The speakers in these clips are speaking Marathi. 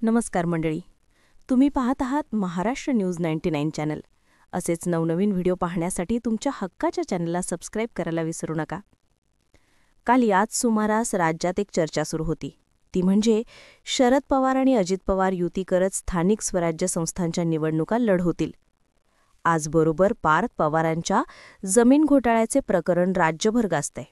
नमस्कार मंडळी, तुम्ही पाहत आहात महाराष्ट्र न्यूज 99 चॅनल. असेच नवनवीन व्हिडिओ पाहण्यासाठी तुमच्या हक्काच्या चॅनलला सबस्क्राईब करायला विसरू नका. काल याच सुमारास राज्यात एक चर्चा सुरू होती. ती म्हणजे शरद पवार आणि अजित पवार युती करत स्थानिक स्वराज्य संस्थांच्या निवडणुका लढवतील. आज बरोबर पार्थ पवारांच्या जमीन घोटाळ्याचे प्रकरण राज्यभर गाजतंय.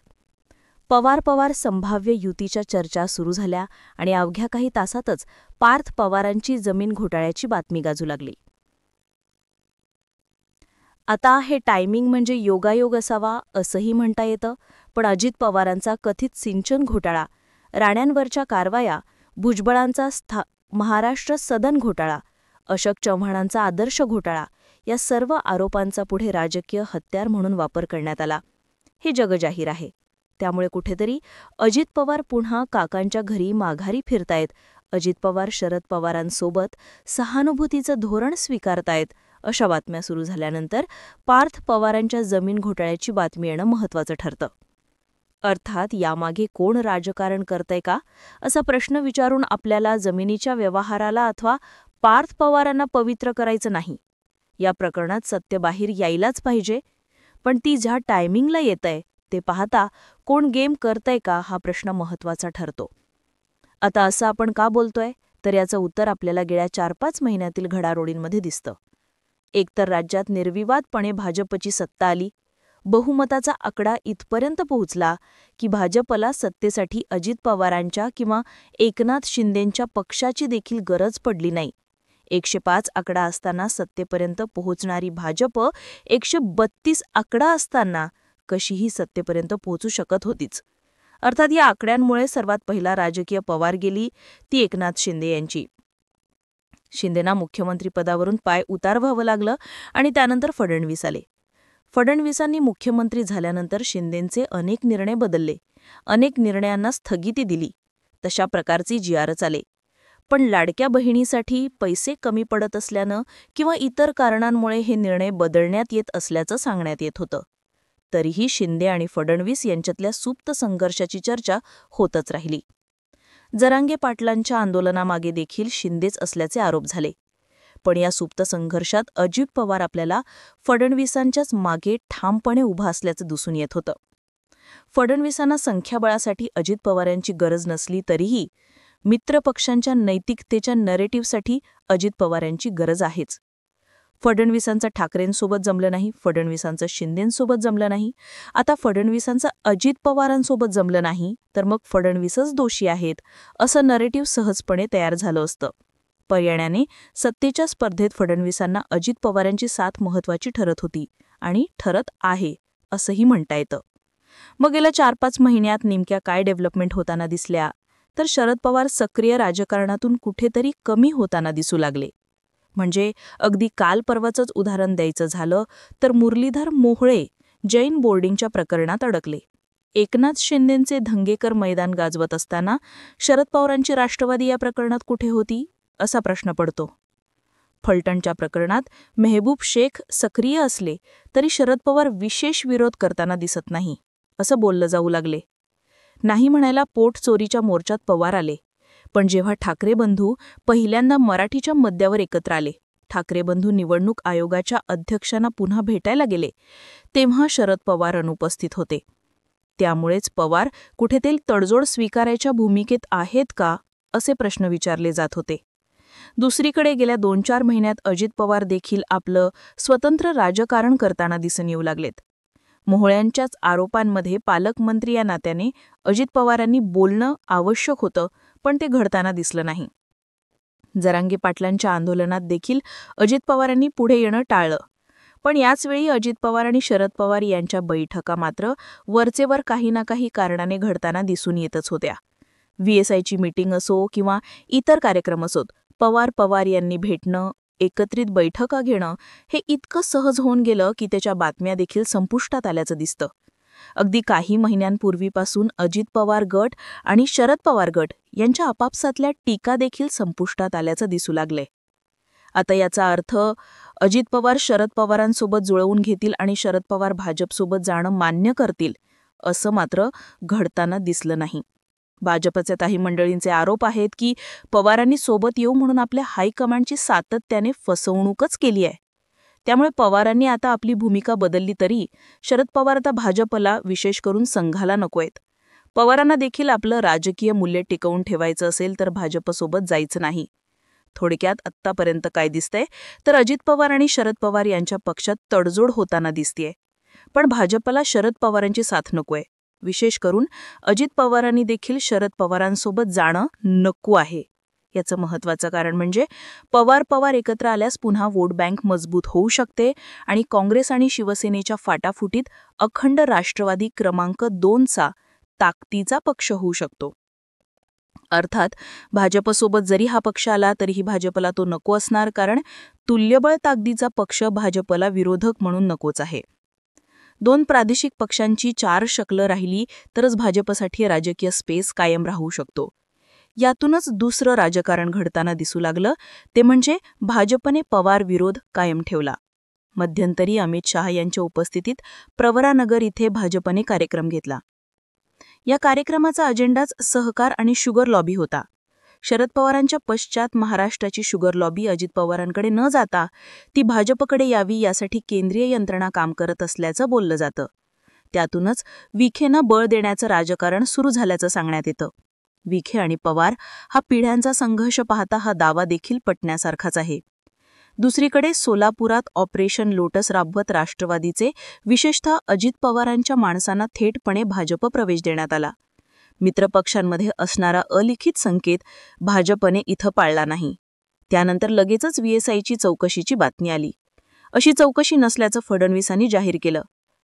पवार संभाव्य युतीच्या चर्चा सुरू झाल्या आणि अवघ्या काही तासातच पार्थ पवारांची जमीन घोटाळ्याची बातमी गाजू लागली. आता हे टायमिंग म्हणजे योगायोग असावा असंही म्हणता येतं, पण अजित पवारांचा कथित सिंचन घोटाळा, राण्यांवरच्या कारवाया, भुजबळांचा महाराष्ट्र सदन घोटाळा, अशोक चव्हाणांचा आदर्श घोटाळा या सर्व आरोपांचा पुढे राजकीय हत्यार म्हणून वापर करण्यात आला. हे जगजाहीर आहे. त्यामुळे कुठेतरी अजित पवार पुन्हा काकांच्या घरी माघारी फिरतायत, अजित पवार शरद पवारांसोबत सहानुभूतीचं धोरण स्वीकारतायत अशा बातम्या सुरू झाल्यानंतर पार्थ पवारांच्या जमीन घोटाळ्याची बातमी येणं महत्त्वाचं ठरतं. अर्थात यामागे कोण राजकारण करतंय का असा प्रश्न विचारून आपल्याला जमिनीच्या व्यवहाराला अथवा पार्थ पवारांना पवित्र करायचं नाही. या प्रकरणात सत्य बाहेर यायलाच पाहिजे, पण ती ज्या टायमिंगला येतंय ते पाहता कोण गेम करतंय का हा प्रश्न महत्त्वाचा ठरतो. आता असं आपण का बोलतोय तर याचं उत्तर आपल्याला गेल्या 4-5 महिन्यातील घडामोडींमध्ये दिसतं. एकतर राज्यात निर्विवादपणे भाजपची सत्ता आली, बहुमताचा आकडा इथपर्यंत पोहोचला की भाजपला सत्तेसाठी अजित पवारांच्या किंवा एकनाथ शिंदेंच्या पक्षाची देखील गरज पडली नाही. 105 आकडा असताना सत्तेपर्यंत पोहोचणारी भाजप 132 आकडा असताना कशीही सत्तेपर्यंत पोहोचू शकत होतीच. अर्थात या आकड्यांमुळे सर्वात पहिला राजकीय पवार गेली ती एकनाथ शिंदे यांची. शिंदेंना मुख्यमंत्रीपदावरून पाय उतारवावं लागलं आणि त्यानंतर फडणवीस आले. फडणवीसांनी मुख्यमंत्री झाल्यानंतर शिंदेंचे अनेक निर्णय बदलले, अनेक निर्णयांना स्थगिती दिली. तशा प्रकारचे जीआरच आले. पण लाडक्या बहिणीसाठी पैसे कमी पडत असल्यानं किंवा इतर कारणांमुळे हे निर्णय बदलण्यात येत असल्याचं सांगण्यात येत होतं. तरीही शिंदे आणि फडणवीस यांच्यातल्या सुप्त संघर्षाची चर्चा होतच राहिली. जरांगे पाटलांच्या आंदोलनामागे देखील शिंदेच असल्याचे आरोप झाले. पण या सुप्त संघर्षात अजित पवार आपल्याला फडणवीसांच्याच मागे ठामपणे उभा असल्याचं दिसून येत होतं. फडणवीसांना संख्याबळासाठी अजित पवारांची गरज नसली तरीही मित्रपक्षांच्या नैतिकतेच्या नरेटिव्हसाठी अजित पवारांची गरज आहेच. फडणवीसांचं ठाकरेंसोबत जमलं नाही, फडणवीसांचं शिंदेंसोबत जमलं नाही, आता फडणवीसांचं अजित पवारांसोबत जमलं नाही तर मग फडणवीसच दोषी आहेत असं नरेटिव्ह सहजपणे तयार झालं असतं. पर्यायाने सत्तेच्या स्पर्धेत फडणवीसांना अजित पवारांची साथ महत्त्वाची ठरत होती आणि ठरत आहे असंही म्हणता येतं. मग गेल्या 4-5 महिन्यात नेमक्या काय डेव्हलपमेंट होताना दिसल्या तर शरद पवार सक्रिय राजकारणातून कुठेतरी कमी होताना दिसू लागले. म्हणजे अगदी काल परवाचंच उदाहरण द्यायचं झालं तर मुरलीधर मोहोळे जैन बोर्डिंगच्या प्रकरणात अडकले. एकनाथ शिंदेंचे धंगेकर मैदान गाजवत असताना शरद पवारांची राष्ट्रवादी या प्रकरणात कुठे होती असा प्रश्न पडतो. फलटणच्या प्रकरणात मेहबूब शेख सक्रिय असले तरी शरद पवार विशेष विरोध करताना दिसत नाही असं बोललं जाऊ लागले. नाही म्हणायला पोट चोरीच्या मोर्चात पवार आले, पण जेव्हा ठाकरे बंधू पहिल्यांदा मराठीच्या मुद्द्यावर एकत्र आले, ठाकरे बंधू निवडणूक आयोगाच्या अध्यक्षांना पुन्हा भेटायला गेले, तेव्हा शरद पवार अनुपस्थित होते. त्यामुळेच पवार कुठेतरी तडजोड स्वीकारायच्या भूमिकेत आहेत का असे प्रश्न विचारले जात होते. दुसरीकडे गेल्या 2-4 महिन्यात अजित पवार देखील आपलं स्वतंत्र राजकारण करताना दिसून येऊ लागलेत. मोहोळ्यांच्याच आरोपांमध्ये पालकमंत्री या नात्याने अजित पवारांनी बोलणं आवश्यक होतं, पण ते घडताना दिसलं नाही. जरांगे पाटलांच्या आंदोलनात देखील अजित पवारांनी पुढे येणं टाळलं. पण याचवेळी अजित पवार आणि शरद पवार यांच्या बैठका मात्र वरचेवर काही ना काही कारणाने घडताना दिसून येतच होत्या. VSIची मीटिंग असो किंवा इतर कार्यक्रम असोत, पवार यांनी भेटणं, एकत्रित बैठका घेणं हे इतकं सहज होऊन गेलं की त्याच्या बातम्या देखील संपुष्टात आल्याचं दिसतं. अगदी काही महिन्यांपूर्वीपासून अजित पवार गट आणि शरद पवार गट यांच्या आपापसातल्या टीका देखील संपुष्टात आल्याचं दिसू लागलंय. आता याचा अर्थ अजित पवार शरद पवारांसोबत जुळवून घेतील आणि शरद पवार भाजपसोबत जाणं मान्य करतील असं मात्र घडताना दिसलं नाही. भाजपचे काही मंडळींचे आरोप आहेत की पवारांनी सोबत येऊ म्हणून आपल्या हायकमांडची सातत्याने फसवणूकच केली आहे. त्यामुळे पवारांनी आता आपली भूमिका बदलली तरी शरद पवार आता भाजपला, विशेष करून संघाला नकोयत. पवारांना देखील आपलं राजकीय मूल्य टिकवून ठेवायचं असेल तर भाजपसोबत जायचं नाही. थोडक्यात आत्तापर्यंत काय दिसतंय तर अजित पवार आणि शरद पवार यांच्या पक्षात तडजोड होताना दिसतेय. पण भाजपला शरद पवारांची साथ नकोय. विशेष करून अजित पवारांनी देखील शरद पवारांसोबत जाणं नको आहे. याचं महत्त्वाचं कारण म्हणजे पवार एकत्र आल्यास पुन्हा वोट बँक मजबूत होऊ शकते आणि काँग्रेस आणि शिवसेनेच्या फाटाफुटीत अखंड राष्ट्रवादी क्रमांक 2चा ताकदीचा पक्ष होऊ शकतो. अर्थात भाजपसोबत जरी हा पक्ष आला तरीही भाजपला तो नको असणार, कारण तुल्यबळ ताकदीचा पक्ष भाजपला विरोधक म्हणून नकोच आहे. 2 प्रादेशिक पक्षांची 4 शकलं राहिली तरच भाजपसाठी राजकीय स्पेस कायम राहू शकतो. यातूनच दुसरं राजकारण घडताना दिसू लागलं, ते म्हणजे भाजपने पवार विरोध कायम ठेवला. मध्यंतरी अमित शहा यांच्या उपस्थितीत प्रवरानगर इथे भाजपने कार्यक्रम घेतला. या कार्यक्रमाचा अजेंडाच सहकार आणि शुगर लॉबी होता. शरद पवारांच्या पश्चात महाराष्ट्राची शुगर लॉबी अजित पवारांकडे न जाता ती भाजपकडे यावी यासाठी केंद्रीय यंत्रणा काम करत असल्याचं बोललं जातं. त्यातूनच विखेनं बळ देण्याचं राजकारण सुरू झाल्याचं सांगण्यात येतं. विखे आणि पवार हा पिढ्यांचा संघर्ष पाहता हा दावा देखील पटण्यासारखाच आहे. दुसरीकडे सोलापुरात ऑपरेशन लोटस राबवत राष्ट्रवादीचे, विशेषतः अजित पवारांच्या माणसांना थेटपणे भाजप प्रवेश देण्यात आला. मित्रपक्षांमध्ये असणारा अलिखित संकेत भाजपने इथं पाळला नाही. त्यानंतर लगेचच VSIची चौकशीची बातमी आली. अशी चौकशी नसल्याचं फडणवीसांनी जाहीर केलं.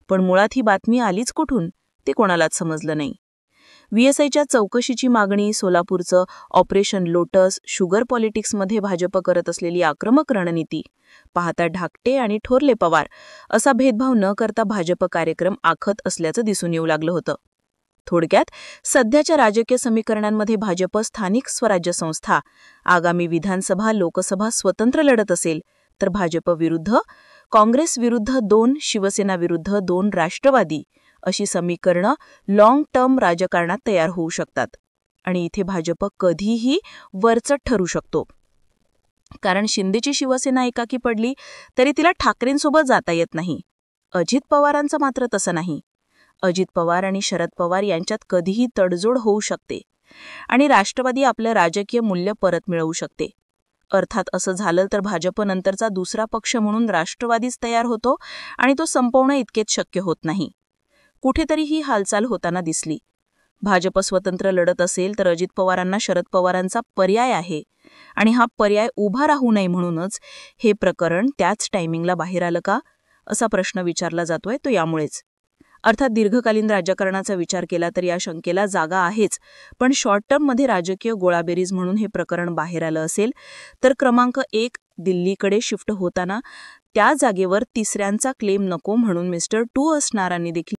पण मुळात ही बातमी आलीच कुठून ते कोणालाच समजलं नाही. VSIच्या चौकशीची मागणी, सोलापूरचं ऑपरेशन लोटस, शुगर पॉलिटिक्समध्ये भाजप करत असलेली आक्रमक रणनीती पाहता ढाकटे आणि थोरले पवार असा भेदभाव न करता भाजप कार्यक्रम आखत असल्याचं दिसून येऊ लागलं होतं. थोडक्यात सध्याच्या राजकीय समीकरणांमध्ये भाजप स्थानिक स्वराज्य संस्था, आगामी विधानसभा, लोकसभा स्वतंत्र लढत असेल तर भाजप विरुद्ध काँग्रेस विरुद्ध 2, शिवसेना विरुद्ध 2 राष्ट्रवादी अशी समीकरणं लॉंग टर्म राजकारणात तयार होऊ शकतात. आणि इथे भाजप कधीही वरचढ ठरू शकतो. कारण शिंदेची शिवसेना एकाकी पडली तरी तिला ठाकरेंसोबत जाता येत नाही. अजित पवारांचं मात्र तसं नाही. अजित पवार आणि शरद पवार यांच्यात कधीही तडजोड होऊ शकते आणि राष्ट्रवादी आपलं राजकीय मूल्य परत मिळवू शकते. अर्थात असं झालं तर भाजप नंतरचा दुसरा पक्ष म्हणून राष्ट्रवादीच तयार होतो आणि तो संपवणं इतकेच शक्य होत नाही. कुठेतरी ही हालचाल होताना दिसली. भाजप स्वतंत्र लढत असेल तर अजित पवारांना शरद पवारांचा पर्याय आहे आणि हा पर्याय उभा राहू नये म्हणूनच हे प्रकरण त्याच टायमिंगला बाहेर आलं का असा प्रश्न विचारला जातोय तो यामुळेच. अर्थात दीर्घकालीन राजकारणाचा विचार केला तर या शंकेला जागा आहेच, पण शॉर्ट टर्ममध्ये राजकीय गोळाबेरीज म्हणून हे प्रकरण बाहेर आलं असेल तर क्रमांक 1 दिल्लीकडे शिफ्ट होताना त्या जागेवर तिसऱ्यांचा क्लेम नको म्हणून मिस्टर 2 असणारांनी देखील